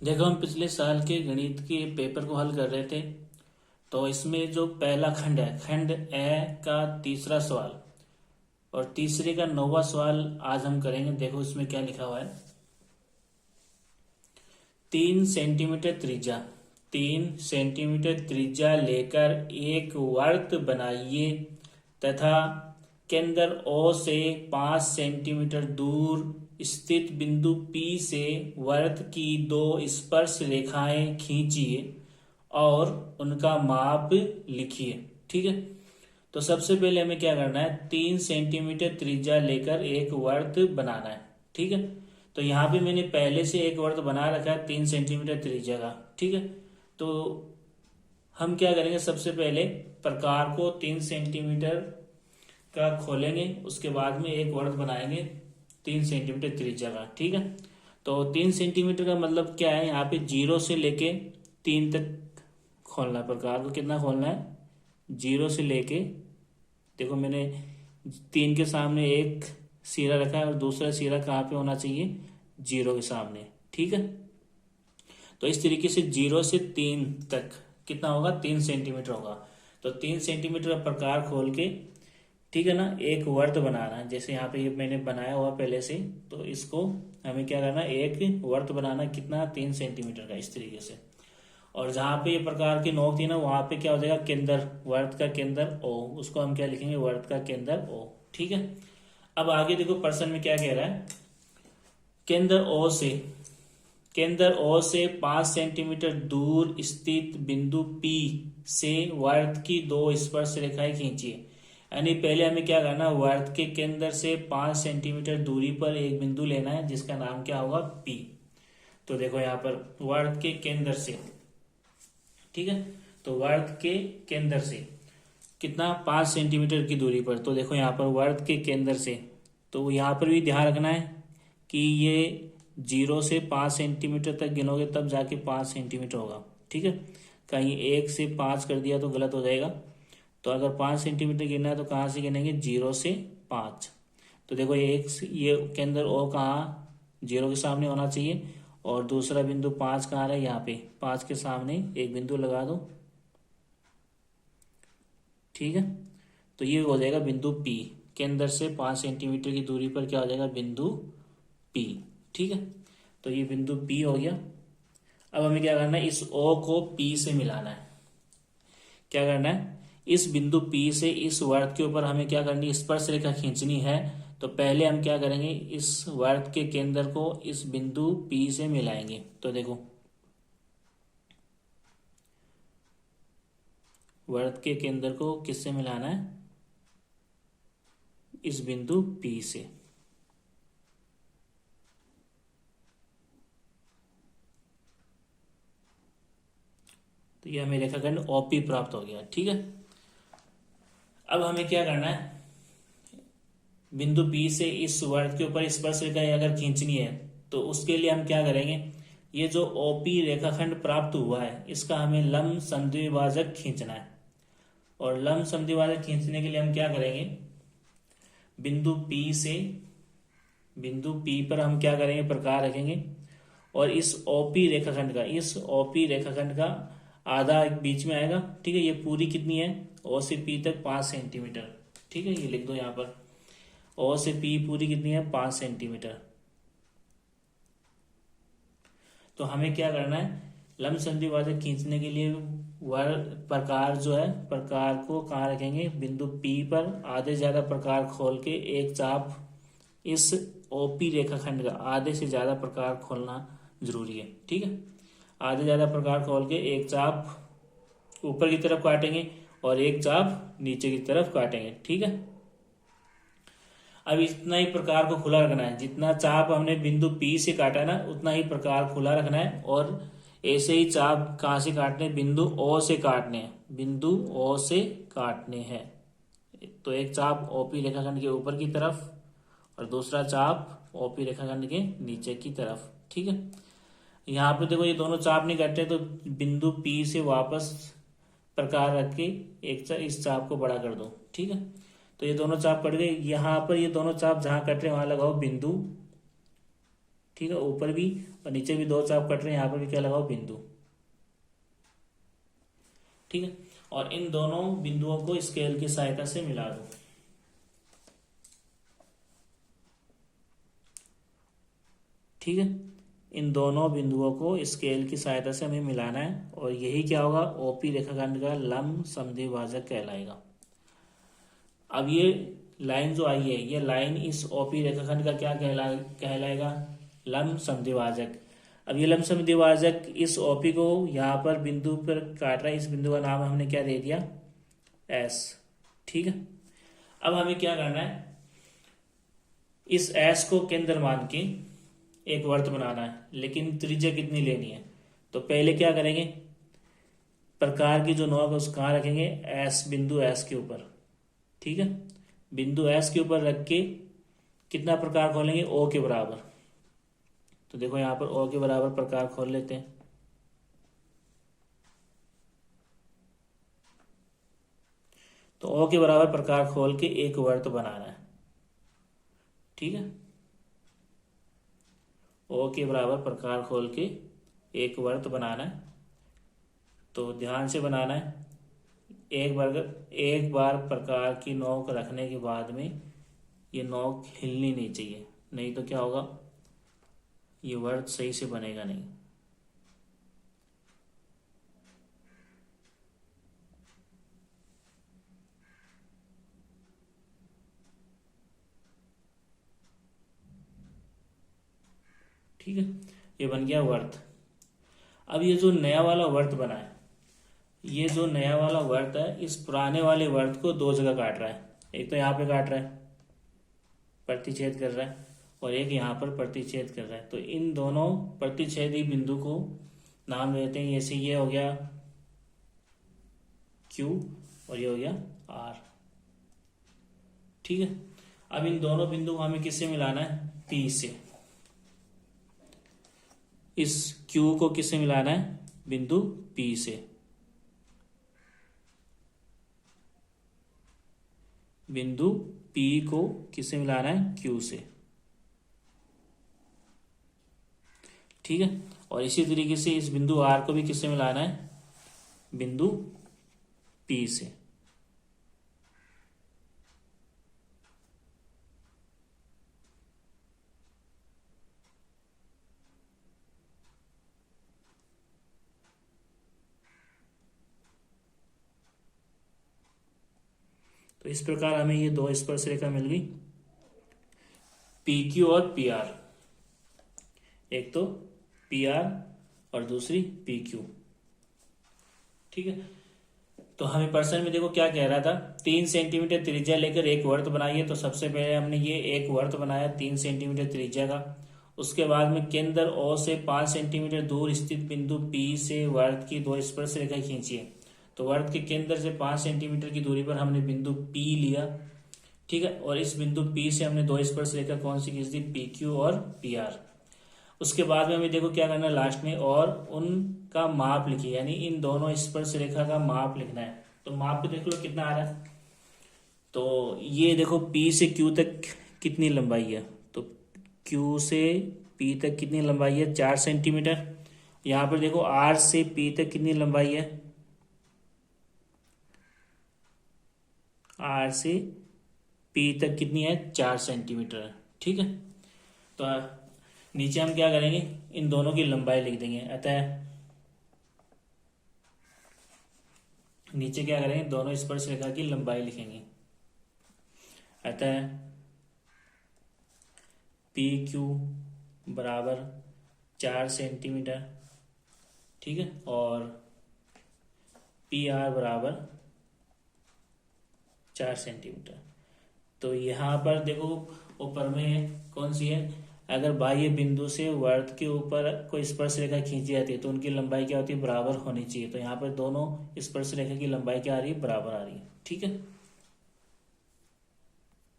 देखो, हम पिछले साल के गणित के पेपर को हल कर रहे थे। तो इसमें जो पहला खंड है, खंड ए का तीसरा सवाल और तीसरे का 9वां सवाल आज हम करेंगे। देखो इसमें क्या लिखा हुआ है। 3 सेंटीमीटर त्रिज्या, 3 सेंटीमीटर त्रिज्या लेकर एक वर्त बनाइए तथा केंद्र ओ से 5 सेंटीमीटर दूर स्थित बिंदु P से वर्त की 2 स्पर्श रेखाएं खींचिए और उनका माप लिखिए। ठीक है। तो सबसे पहले हमें क्या करना है, 3 सेंटीमीटर त्रिज्या लेकर एक वर्त बनाना है। ठीक है। तो यहाँ पे मैंने पहले से एक वर्त बना रखा है 3 सेंटीमीटर त्रिज्या का। ठीक है। तो हम क्या करेंगे, सबसे पहले प्रकार को 3 सेंटीमीटर का खोलेंगे, उसके बाद में एक वर्त बनाएंगे 3 सेंटीमीटर त्रिज्या का। ठीक है। तो 3 सेंटीमीटर का मतलब क्या है, यहाँ पे 0 से लेके 3 तक खोलना है। प्रकार को कितना खोलना है, 0 से लेके, देखो मैंने 3 के सामने एक सिरा रखा है और दूसरा सिरा कहाँ पे होना चाहिए, 0 के सामने। ठीक है। तो इस तरीके से 0 से 3 तक कितना होगा, 3 सेंटीमीटर होगा। तो 3 सेंटीमीटर का प्रकार खोल के, ठीक है ना, एक वर्त बनाना है। जैसे यहाँ पे ये मैंने बनाया हुआ पहले से, तो इसको हमें क्या करना है, एक वर्त बनाना, कितना, 3 सेंटीमीटर का, इस तरीके से। और जहाँ पे ये प्रकार की नोक थी ना, वहां पे क्या हो जाएगा, केंद्र, वर्त का केंद्र O, उसको हम क्या लिखेंगे, वर्त का केंद्र O। ठीक है। अब आगे देखो प्रश्न में क्या कह रहा है, केंद्र O से 5 सेंटीमीटर दूर स्थित बिंदु P से वर्त की 2 स्पर्श रेखाएं खींचिए। यानी पहले हमें क्या करना है, वर्त के केंद्र से 5 सेंटीमीटर दूरी पर एक बिंदु लेना है जिसका नाम क्या होगा, P। तो देखो यहाँ पर वर्त के केंद्र से, ठीक है, तो वर्त के केंद्र से कितना, 5 सेंटीमीटर की दूरी पर। तो देखो यहाँ पर वर्त के केंद्र से, तो यहाँ पर भी ध्यान रखना है कि ये 0 से 5 सेंटीमीटर तक गिनोगे तब जाके 5 सेंटीमीटर होगा। ठीक है। कहीं 1 से 5 कर दिया तो गलत हो जाएगा। तो अगर 5 सेंटीमीटर गिनना है तो कहाँ से गिनेंगे, 0 से 5। तो देखो ये केंद्र O कहाँ, 0 के सामने होना चाहिए, और दूसरा बिंदु 5 कहाँ है, यहाँ पे 5 के सामने एक बिंदु लगा दो। ठीक है। तो ये हो जाएगा बिंदु P, केंद्र से 5 सेंटीमीटर की दूरी पर क्या हो जाएगा, बिंदु P। ठीक है। तो ये बिंदु P हो गया। अब हमें क्या करना है, इस O को P से मिलाना है। क्या करना है, इस बिंदु P से इस वर्त के ऊपर हमें क्या करनी है, स्पर्श रेखा खींचनी है। तो पहले हम क्या करेंगे, इस वर्त के केंद्र को इस बिंदु P से मिलाएंगे। तो देखो वर्त के केंद्र को किससे मिलाना है, इस बिंदु P से। तो ये हमें रेखाखंड OP प्राप्त हो गया। ठीक है। अब हमें क्या करना है, बिंदु P से इस वर्त के ऊपर स्पर्श रेखा अगर खींचनी है तो उसके लिए हम क्या करेंगे, ये जो OP रेखाखंड प्राप्त हुआ है इसका हमें लंब समद्विभाजक खींचना है। और लंब समद्विभाजक खींचने के लिए हम क्या करेंगे, बिंदु P पर हम क्या करेंगे, प्रकार रखेंगे, और इस इस OP रेखाखंड का आधा बीच में आएगा। ठीक है। ये पूरी कितनी है, O से P तक 5 सेंटीमीटर। ठीक है। ये लिख दो यहाँ पर, O से P पूरी कितनी है, 5 सेंटीमीटर। तो हमें क्या करना है, लंब समद्विभाजक खींचने के लिए प्रकार जो है, प्रकार को कहाँ रखेंगे, बिंदु P पर आधे से ज्यादा प्रकार खोल के एक चाप इस OP रेखाखंड का आधे से ज्यादा प्रकार खोलना जरूरी है। ठीक है। आधे ज्यादा प्रकार खोल के एक चाप ऊपर की तरफ काटेंगे और एक चाप नीचे की तरफ काटेंगे। ठीक है। अब इतना ही प्रकार को खुला रखना है, जितना चाप हमने बिंदु P से काटा ना उतना ही प्रकार खुला रखना है। और ऐसे ही चाप कहाँ से काटने, बिंदु O से काटने हैं, बिंदु O से काटने हैं। तो एक चाप OP रेखाखंड के ऊपर की तरफ और दूसरा चाप OP रेखाखंड के नीचे की तरफ। ठीक है। यहाँ पे देखो ये दोनों चाप नहीं कटे, तो बिंदु P से वापस प्रकार रख के इस चाप को बड़ा कर दो। ठीक है। तो ये दोनों चाप कट गए। यहाँ पर ये दोनों चाप जहां कट रहे वहां लगाओ बिंदु। ठीक है, ऊपर भी और नीचे भी दो चाप कट रहे हैं, यहाँ पर भी क्या लगाओ, बिंदु। ठीक है, और इन दोनों बिंदुओं को स्केल की सहायता से मिला दो। ठीक है, इन दोनों बिंदुओं को स्केल की सहायता से हमें मिलाना है, और यही क्या होगा, ओपी रेखाखंड का लंब समद्विभाजक कहलाएगा। अब ये लाइन जो आई है, ये लाइन इस ओपी रेखाखंड का क्या कहलाएगा, लंब समद्विभाजक। अब ये लंब समद्विभाजक इस ओपी को यहाँ पर बिंदु पर काट रहा है, इस बिंदु का नाम हमने क्या दे दिया, एस। ठीक है, अब हमें क्या करना है, इस एस को केंद्र मान के एक वर्त बनाना है, लेकिन त्रिज्या कितनी लेनी है। तो पहले क्या करेंगे, प्रकार की जो नोक है उसको कहाँ रखेंगे, एस, बिंदु एस के ऊपर। ठीक है, बिंदु एस के ऊपर रख के कितना प्रकार खोलेंगे, ओ के बराबर। तो देखो यहाँ पर ओ के बराबर प्रकार खोल लेते हैं। तो ओ के बराबर प्रकार खोल के एक वर्त बनाना है। ठीक है, ओ के बराबर प्रकार खोल के एक वर्त बनाना है। तो ध्यान से बनाना है, एक बार प्रकार की नोक रखने के बाद में ये नोक हिलनी नहीं चाहिए, नहीं तो क्या होगा, ये वर्त सही से बनेगा नहीं। ठीक है, ये बन गया वर्त। अब ये जो नया वाला वर्त बना है, ये जो नया वाला वर्त है, इस पुराने वाले वर्त को दो जगह काट रहा है। एक तो यहाँ पे काट रहा है, प्रतिच्छेद कर रहा है, और एक यहाँ पर प्रतिच्छेद कर रहा है। तो इन दोनों प्रतिच्छेदी बिंदु को नाम देते हैं, जैसे ये हो गया Q और ये हो गया R। ठीक है, अब इन दोनों बिंदु को हमें किससे मिलाना है, P से। इस Q को किससे मिलाना है, बिंदु P से। बिंदु P को किससे मिलाना है, Q से। ठीक है, और इसी तरीके से इस बिंदु R को भी किससे मिलाना है, बिंदु P से। तो इस प्रकार हमें ये दो स्पर्श रेखा मिल गई, PQ और PR। एक तो PR और दूसरी PQ। ठीक है, तो हमें प्रश्न में देखो क्या कह रहा था, 3 सेंटीमीटर त्रिज्या लेकर एक वर्त बनाइए। तो सबसे पहले हमने ये एक वर्त बनाया 3 सेंटीमीटर त्रिज्या का। उसके बाद में केंद्र O से 5 सेंटीमीटर दूर स्थित बिंदु P से वर्त की दो स्पर्श रेखा खींचिए। तो वर्त के केंद्र से 5 सेंटीमीटर की दूरी पर हमने बिंदु P लिया। ठीक है, और इस बिंदु P से हमने दो स्पर्श रेखा कौन सी खींच दी, PQ और PR। उसके बाद में हमें देखो क्या करना है लास्ट में, और उनका माप लिखिए, यानी इन दोनों स्पर्श रेखा का माप लिखना है। तो माप पे देख लो कितना आ रहा है। तो ये देखो P से Q तक कितनी लंबाई है, तो Q से P तक कितनी लंबाई है, 4 सेंटीमीटर। यहाँ पर देखो R से P तक कितनी लंबाई है, R से P तक कितनी है, 4 सेंटीमीटर है। ठीक है, तो नीचे हम क्या करेंगे, इन दोनों की लंबाई लिख देंगे। अतः नीचे क्या करेंगे, दोनों स्पर्श रेखा की लंबाई लिखेंगे। अतः PQ बराबर 4 सेंटीमीटर। ठीक है, और PR बराबर 4 सेंटीमीटर। तो यहाँ पर देखो ऊपर में कौन सी है, अगर बाह्य बिंदु से वर्त के ऊपर कोई स्पर्श रेखा खींची जाती है तो उनकी लंबाई क्या होती है, बराबर होनी चाहिए। तो यहाँ पर दोनों स्पर्श रेखा की लंबाई क्या आ रही है, बराबर आ रही है। ठीक है।